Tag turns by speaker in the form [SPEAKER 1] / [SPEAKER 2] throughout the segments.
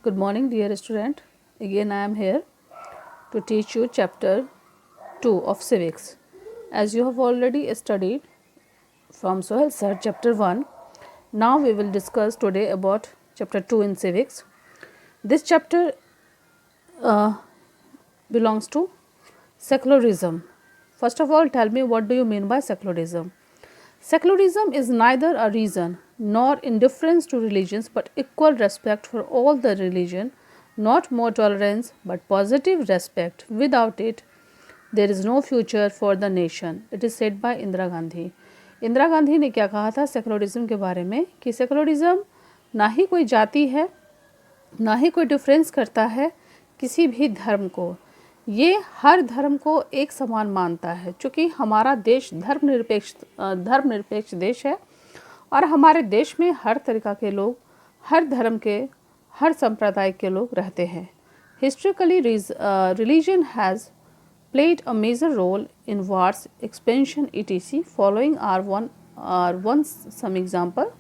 [SPEAKER 1] Good morning, dear student. Again, I am here to teach you chapter 2 of civics. As you have already studied from Sohail sir chapter 1, now we will discuss today about chapter 2 in civics. This chapter belongs to secularism. First of all, tell me, what do you mean by secularism? Secularism is neither a reason nor indifference to religions but equal respect for all the religion, not more tolerance but positive respect. Without it, there is no future for the nation. It is said by Indira Gandhi. Indira Gandhi ने क्या कहा था secularism के बारे में कि secularism ना ही कोई जाति है, ना ही कोई डिफरेंस करता है किसी भी धर्म को। ये हर धर्म को एक समान मानता है। चूँकि हमारा देश धर्मनिरपेक्ष देश है और हमारे देश में हर तरीक़ा के लोग, हर धर्म के, हर संप्रदाय के लोग रहते हैं। Historically religion has played a major role in wars, expansion, etc. Following are one some example: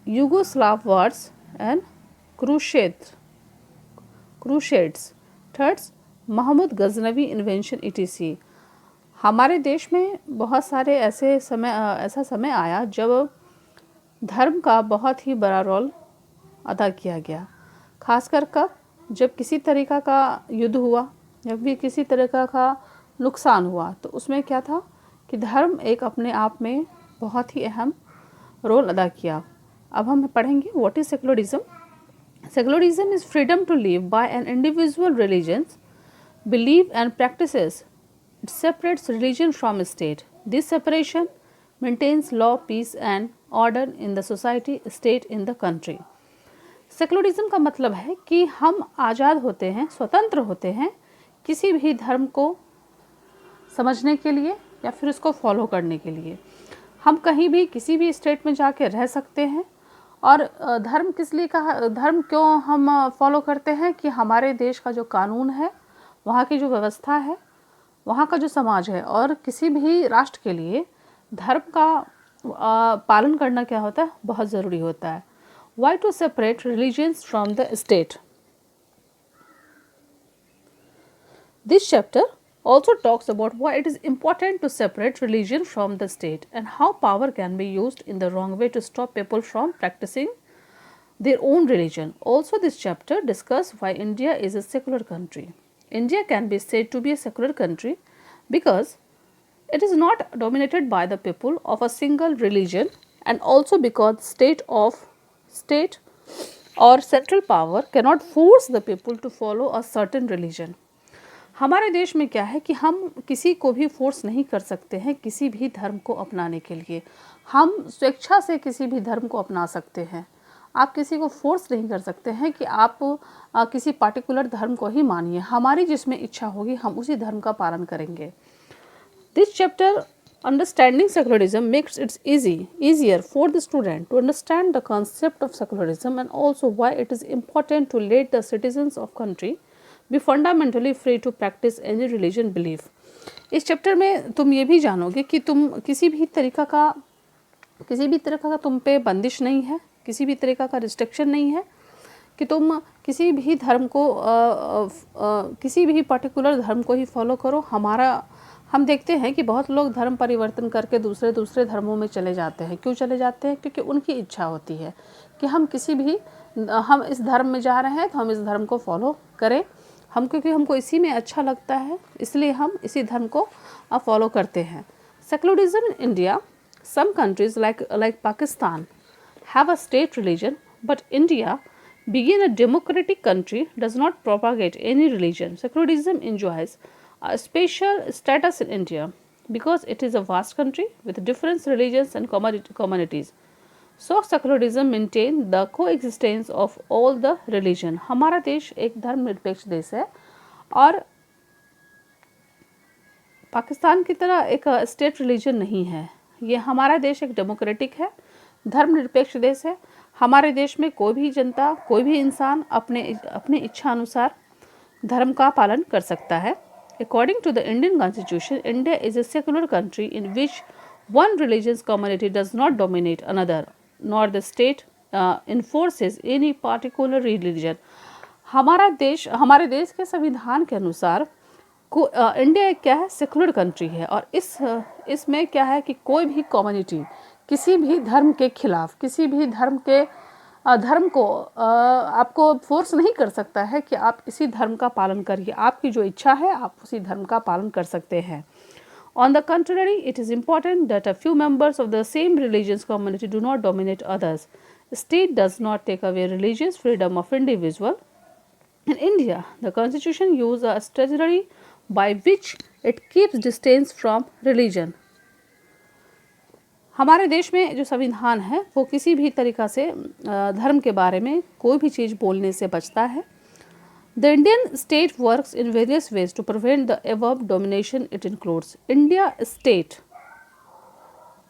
[SPEAKER 1] Yugoslav wars and crusades. Third, Mahmud Ghaznavi invention etc. हमारे देश में बहुत सारे ऐसा समय आया जब धर्म का बहुत ही बड़ा रोल अदा किया गया। खासकर कब? जब किसी तरीक़ा का युद्ध हुआ, जब भी किसी तरह का नुकसान हुआ, तो उसमें क्या था कि धर्म एक अपने आप में बहुत ही अहम रोल अदा किया। अब हम पढ़ेंगे what is secularism. Secularism is freedom to live by an individual religions, believe and practices. It separates religion from state. This separation maintains law, peace and order in the society, state in the country. Secularism का मतलब है कि हम आज़ाद होते हैं, स्वतंत्र होते हैं किसी भी धर्म को समझने के लिए या फिर उसको फॉलो करने के लिए। हम कहीं भी किसी भी स्टेट में जाके रह सकते हैं। और धर्म किस लिए कहा, धर्म क्यों हम फॉलो करते हैं कि हमारे देश का जो कानून है, वहाँ की जो व्यवस्था है, वहाँ का जो समाज है, और किसी भी राष्ट्र के लिए धर्म का पालन करना क्या होता है, बहुत ज़रूरी होता है। Why to separate religions from the state? This chapter also talks about why it is important to separate religion from the state and how power can be used in the wrong way to stop people from practicing their own religion. Also, this chapter discusses why India is a secular country. India can be said to be a secular country because it is not dominated by the people of a single religion, and also because state or central power cannot force the people to follow a certain religion. हमारे देश में क्या है कि हम किसी को भी फोर्स नहीं कर सकते हैं किसी भी धर्म को अपनाने के लिए। हम स्वेच्छा से किसी भी धर्म को अपना सकते हैं। आप किसी को फोर्स नहीं कर सकते हैं कि आप किसी पार्टिकुलर धर्म को ही मानिए। हमारी जिसमें इच्छा होगी हम उसी धर्म का पालन करेंगे। This chapter Understanding secularism makes it easier for the student to understand the concept of secularism and also why it is important to let the citizens of country be fundamentally free to practice any religion belief. इस chapter में तुम ये भी जानोगे कि तुम किसी भी तरीक़ा का तुम पे बंदिश नहीं है, किसी भी तरीक़ा का रिस्ट्रिक्शन नहीं है कि तुम किसी भी धर्म को किसी भी पर्टिकुलर धर्म को ही फॉलो करो। हम देखते हैं कि बहुत लोग धर्म परिवर्तन करके दूसरे धर्मों में चले जाते हैं। क्यों चले जाते हैं? क्योंकि उनकी इच्छा होती है कि हम इस धर्म में जा रहे हैं तो हम इस धर्म को फॉलो करें। क्योंकि हमको इसी में अच्छा लगता है, इसलिए हम इसी धर्म को फॉलो करते हैं। Secularism in India, some countries like Pakistan have a state religion, but India being a democratic country does not propagate any religion. Secularism enjoys a special status in India because it is a vast country with different religions and communities. So secularism maintain the coexistence of all the religion. हमारा देश एक धर्मनिरपेक्ष देश है और पाकिस्तान की तरह एक स्टेट रिलीजन नहीं है। ये हमारा देश एक डेमोक्रेटिक है, धर्मनिरपेक्ष देश है। हमारे देश में कोई भी जनता, कोई भी इंसान अपने इच्छा अनुसार धर्म का पालन कर सकता है। According to the Indian Constitution, India is a secular country in which one religion's community does not dominate another, nor the state enforces any particular religion. हमारे देश के संविधान के अनुसार इंडिया एक क्या है, सेकुलर कंट्री है, और इसमें क्या है कि कोई भी कम्युनिटी किसी भी धर्म के खिलाफ, किसी भी धर्म को आपको फोर्स नहीं कर सकता है कि आप इसी धर्म का पालन करिए। आपकी जो इच्छा है आप उसी धर्म का पालन कर सकते हैं। On the contrary, it is important that a few members of the same religious community do not dominate others. State does not take away religious freedom of individual. In India, the constitution uses a strategy by which it keeps distance from religion. हमारे देश में जो संविधान है वो किसी भी तरीक़ा से धर्म के बारे में कोई भी चीज़ बोलने से बचता है। The Indian state works in various ways to prevent the above domination. It includes India state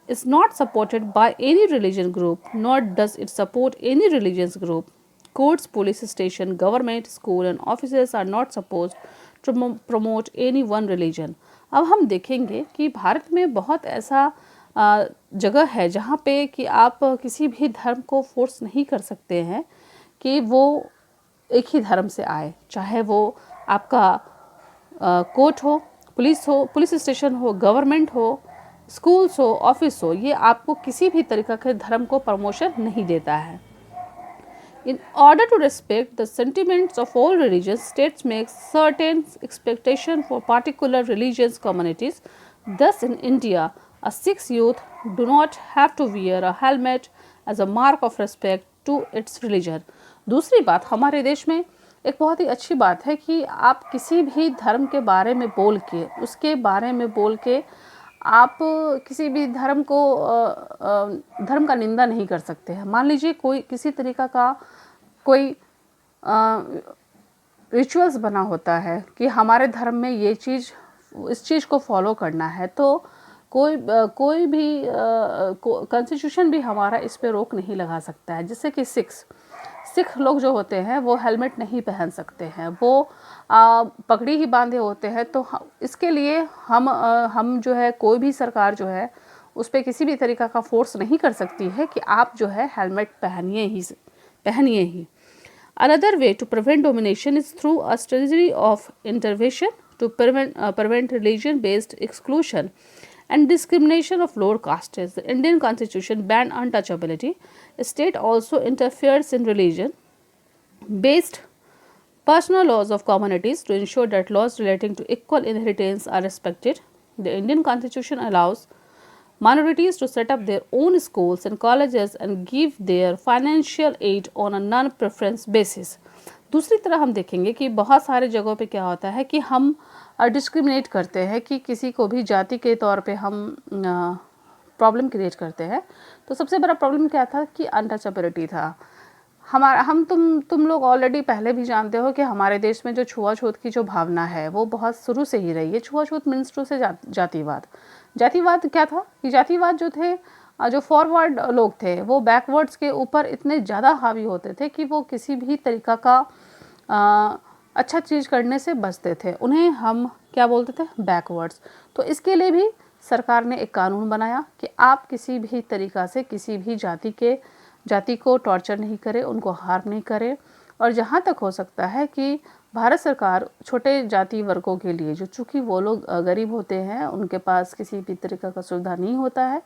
[SPEAKER 1] is not supported by any religion group, nor does it support any religious group. Courts, police station, government, school and offices are not supposed to promote any one religion. अब हम देखेंगे कि भारत में बहुत ऐसा जगह है जहाँ पे कि आप किसी भी धर्म को फोर्स नहीं कर सकते हैं कि वो एक ही धर्म से आए, चाहे वो आपका कोर्ट हो, पुलिस स्टेशन हो, गवर्नमेंट हो, स्कूल्स हो, ऑफिस हो, ये आपको किसी भी तरीक़ा के धर्म को प्रमोशन नहीं देता है। In order to respect the sentiments of all religions, states make certain expectations for particular religious communities. Thus, in India, a Sikh youth do not have to wear a helmet as a mark of respect to its religion. दूसरी बात, हमारे देश में एक बहुत ही अच्छी बात है कि आप किसी भी धर्म के बारे में बोल के, उसके बारे में बोल के आप किसी भी धर्म का निंदा नहीं कर सकते हैं। मान लीजिए कोई किसी तरीक़ा का कोई रिचुअल्स बना होता है कि हमारे धर्म में ये चीज़, इस चीज़ को फॉलो करना है, तो कोई भी कॉन्स्टिट्यूशन भी हमारा इस पे रोक नहीं लगा सकता है। जैसे कि सिख लोग जो होते हैं वो हेलमेट नहीं पहन सकते हैं, वो पगड़ी ही बांधे होते हैं। तो इसके लिए हम जो है, कोई भी सरकार जो है उस पर किसी भी तरीक़ा का फोर्स नहीं कर सकती है कि आप जो है हेलमेट पहनिए ही। Another way to prevent domination is through a strategy of intervention to prevent religion-based exclusion and discrimination of lower castes. The Indian Constitution bans untouchability. The state also interferes in religion-based personal laws of communities to ensure that laws relating to equal inheritance are respected. The Indian Constitution allows minorities to set up their own schools and colleges and give their financial aid on a non-preference basis. दूसरी तरह हम देखेंगे कि बहुत सारे जगहों पे क्या होता है कि हम डिस्क्रिमिनेट करते हैं कि किसी को भी जाति के तौर पे हम प्रॉब्लम क्रिएट करते हैं। तो सबसे बड़ा प्रॉब्लम क्या था कि अनटचेबिलिटी था। तुम लोग ऑलरेडी पहले भी जानते हो कि हमारे देश में जो छुआछूत की जो भावना है वो बहुत शुरू से ही रही है। छुआछूत मीन्स टू से जातिवाद क्या था कि जातिवाद जो थे, जो फॉरवर्ड लोग थे वो बैकवर्ड्स के ऊपर इतने ज़्यादा हावी होते थे कि वो किसी भी तरीक़ा का अच्छा चीज़ करने से बचते थे। उन्हें हम क्या बोलते थे, बैकवर्ड्स। तो इसके लिए भी सरकार ने एक कानून बनाया कि आप किसी भी तरीक़ा से किसी भी जाति को टॉर्चर नहीं करें, उनको हार्म नहीं करें। और जहाँ तक हो सकता है कि भारत सरकार छोटे जाति वर्गों के लिए, जो चूँकि वो लोग गरीब होते हैं, उनके पास किसी भी तरीक़ा का सुविधा नहीं होता है,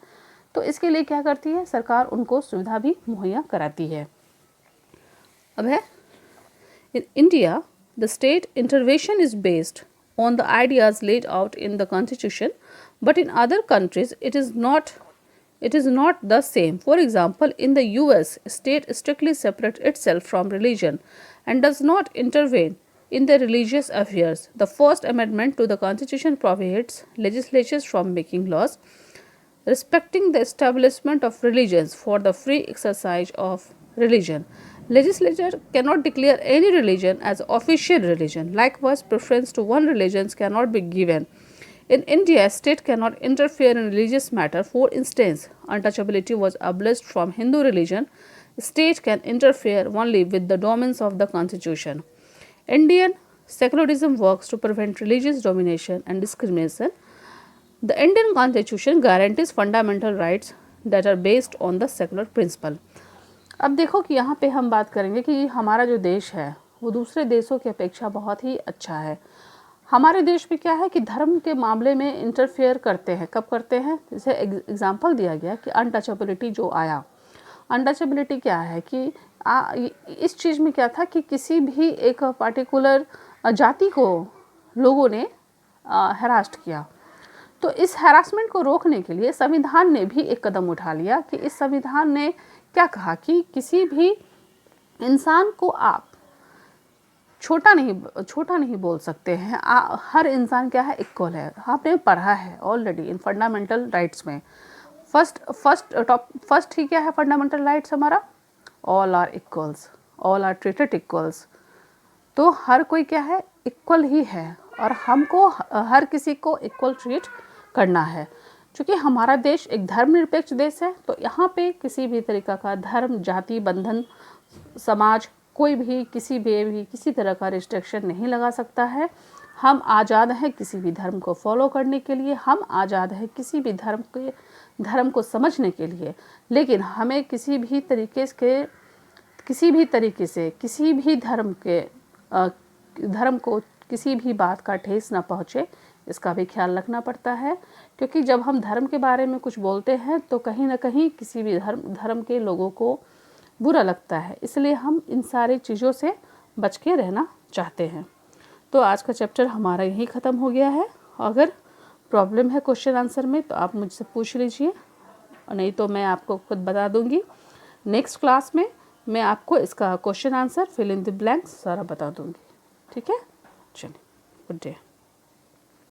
[SPEAKER 1] तो इसके लिए क्या करती है सरकार, उनको सुविधा भी मुहैया कराती है। अब है in India the state intervention is based on the ideas laid out in the constitution, but in other countries it is not the same. For example, in the US, state strictly separates itself from religion and does not intervene in their religious affairs. The First Amendment to the Constitution prohibits legislatures from making laws respecting the establishment of religions for the free exercise of religion. Legislature cannot declare any religion as official religion. Likewise, preference to one religion cannot be given. In India, state cannot interfere in religious matter. For instance, untouchability was abolished from Hindu religion. State can interfere only with the domains of the constitution. Indian secularism works to prevent religious domination and discrimination. The Indian constitution guarantees fundamental rights that are based on the secular principle. अब देखो कि यहाँ पे हम बात करेंगे कि हमारा जो देश है वो दूसरे देशों की अपेक्षा बहुत ही अच्छा है। हमारे देश में क्या है कि धर्म के मामले में इंटरफेयर करते हैं। कब करते हैं? जैसे एग्जांपल दिया गया कि अनटचेबिलिटी जो आया। अनटचेबिलिटी क्या है कि इस चीज़ में क्या था कि किसी भी एक पार्टिकुलर जाति को लोगों ने हरास्ट किया। तो इस हैरासमेंट को रोकने के लिए संविधान ने भी एक कदम उठा लिया कि इस संविधान ने क्या कहा कि किसी भी इंसान को आप छोटा नहीं बोल सकते हैं। हर इंसान क्या है? इक्वल है। आपने पढ़ा है ऑलरेडी इन फंडामेंटल राइट्स में। फर्स्ट ही क्या है फंडामेंटल राइट्स हमारा? All are equals, all are treated equals. तो हर कोई क्या है? इक्वल ही है और हमको हर किसी को इक्वल ट्रीट करना है। क्योंकि हमारा देश एक धर्मनिरपेक्ष देश है, तो यहाँ पे किसी भी तरीका का धर्म, जाति, बंधन, समाज, कोई भी किसी तरह का रिस्ट्रिक्शन नहीं लगा सकता है। हम आज़ाद हैं किसी भी धर्म को फॉलो करने के लिए, हम आज़ाद हैं किसी भी धर्म को समझने के लिए। लेकिन हमें किसी भी तरीके से किसी भी धर्म को किसी भी बात का ठेस ना पहुँचे, इसका भी ख्याल रखना पड़ता है। क्योंकि जब हम धर्म के बारे में कुछ बोलते हैं तो कहीं ना कहीं किसी भी धर्म के लोगों को बुरा लगता है, इसलिए हम इन सारी चीज़ों से बच के रहना चाहते हैं। तो आज का चैप्टर हमारा यहीं ख़त्म हो गया है। अगर प्रॉब्लम है क्वेश्चन आंसर में तो आप मुझसे पूछ लीजिए, और नहीं तो मैं आपको खुद बता दूंगी। नेक्स्ट क्लास में मैं आपको इसका question answer fill in the blanks सारा बता दूंगी। ठीक है, चलिए, गुड डे।